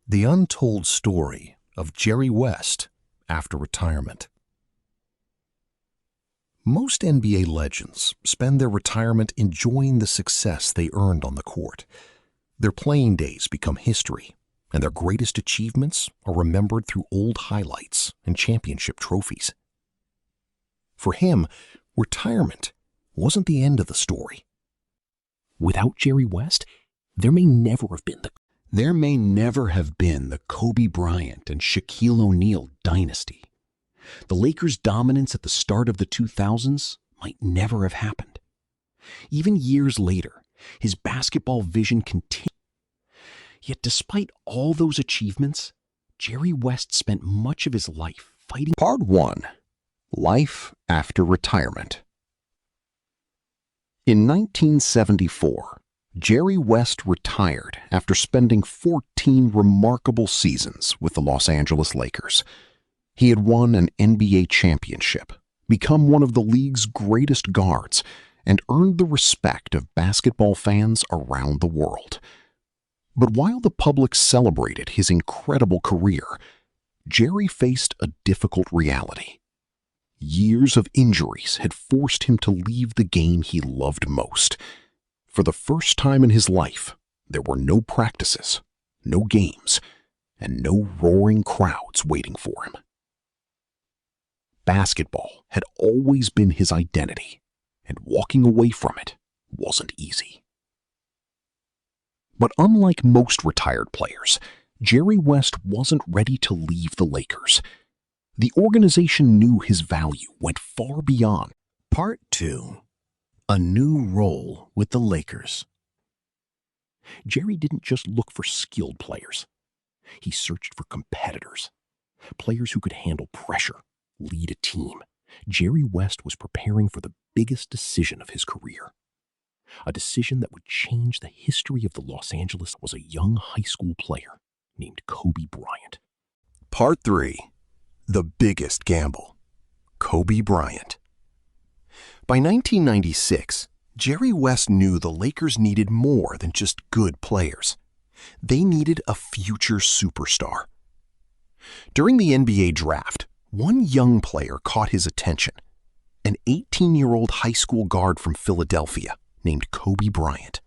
The untold story of Jerry West after retirement. Most NBA legends spend their retirement enjoying the success they earned on the court. Their playing days become history, and their greatest achievements are remembered through old highlights and championship trophies. For him, retirement wasn't the end of the story. Without Jerry West, there may never have been the Kobe Bryant and Shaquille O'Neal dynasty. The Lakers' dominance at the start of the 2000s might never have happened. Even years later, his basketball vision continued. Yet despite all those achievements, Jerry West spent much of his life fighting. Part 1. Life after retirement. In 1974, Jerry West retired after spending 14 remarkable seasons with the Los Angeles Lakers. He had won an NBA championship, become one of the league's greatest guards, and earned the respect of basketball fans around the world. But while the public celebrated his incredible career, Jerry faced a difficult reality. Years of injuries had forced him to leave the game he loved most. For the first time in his life, there were no practices, no games, and no roaring crowds waiting for him. Basketball had always been his identity, and walking away from it wasn't easy. But unlike most retired players, Jerry West wasn't ready to leave the Lakers. The organization knew his value went far beyond. Part 2. A new role with the Lakers. Jerry didn't just look for skilled players. He searched for competitors, players who could handle pressure, lead a team. Jerry West was preparing for the biggest decision of his career. A decision that would change the history of the Los Angeles. Was a young high school player named Kobe Bryant. Part 3. The biggest gamble. Kobe Bryant. By 1996, Jerry West knew the Lakers needed more than just good players. They needed a future superstar. During the NBA draft, one young player caught his attention, an 18-year-old high school guard from Philadelphia named Kobe Bryant.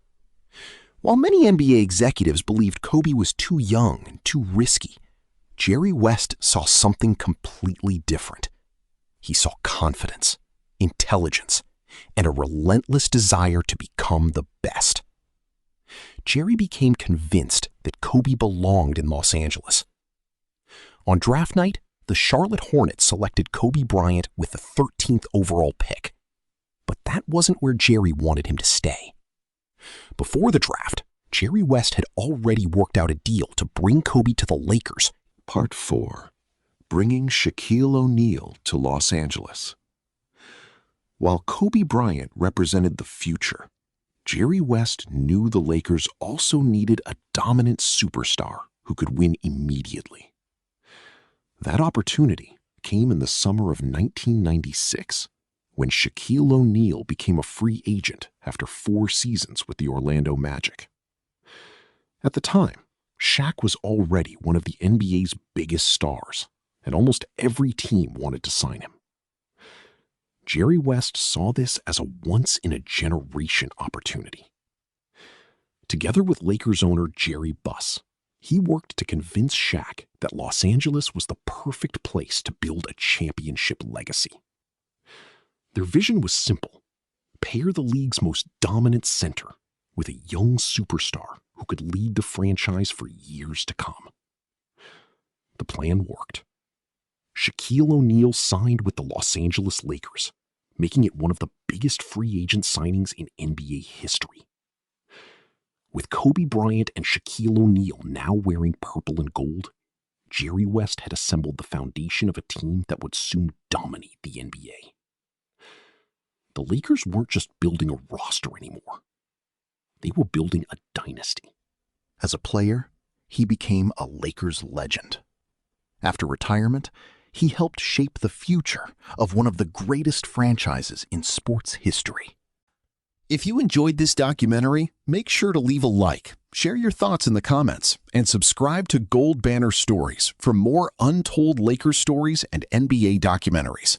While many NBA executives believed Kobe was too young and too risky, Jerry West saw something completely different. He saw confidence, intelligence, and a relentless desire to become the best. Jerry became convinced that Kobe belonged in Los Angeles. On draft night, the Charlotte Hornets selected Kobe Bryant with the 13th overall pick. But that wasn't where Jerry wanted him to stay. Before the draft, Jerry West had already worked out a deal to bring Kobe to the Lakers. Part 4. Bringing Shaquille O'Neal to Los Angeles. While Kobe Bryant represented the future, Jerry West knew the Lakers also needed a dominant superstar who could win immediately. That opportunity came in the summer of 1996, when Shaquille O'Neal became a free agent after 4 seasons with the Orlando Magic. At the time, Shaq was already one of the NBA's biggest stars, and almost every team wanted to sign him. Jerry West saw this as a once-in-a-generation opportunity. Together with Lakers owner Jerry Buss, he worked to convince Shaq that Los Angeles was the perfect place to build a championship legacy. Their vision was simple: pair the league's most dominant center with a young superstar who could lead the franchise for years to come. The plan worked. Shaquille O'Neal signed with the Los Angeles Lakers, making it one of the biggest free agent signings in NBA history. With Kobe Bryant and Shaquille O'Neal now wearing purple and gold, Jerry West had assembled the foundation of a team that would soon dominate the NBA. The Lakers weren't just building a roster anymore. They were building a dynasty. As a player, he became a Lakers legend. After retirement, he helped shape the future of one of the greatest franchises in sports history. If you enjoyed this documentary, make sure to leave a like, share your thoughts in the comments, and subscribe to Goldbanner Stories for more untold Lakers stories and NBA documentaries.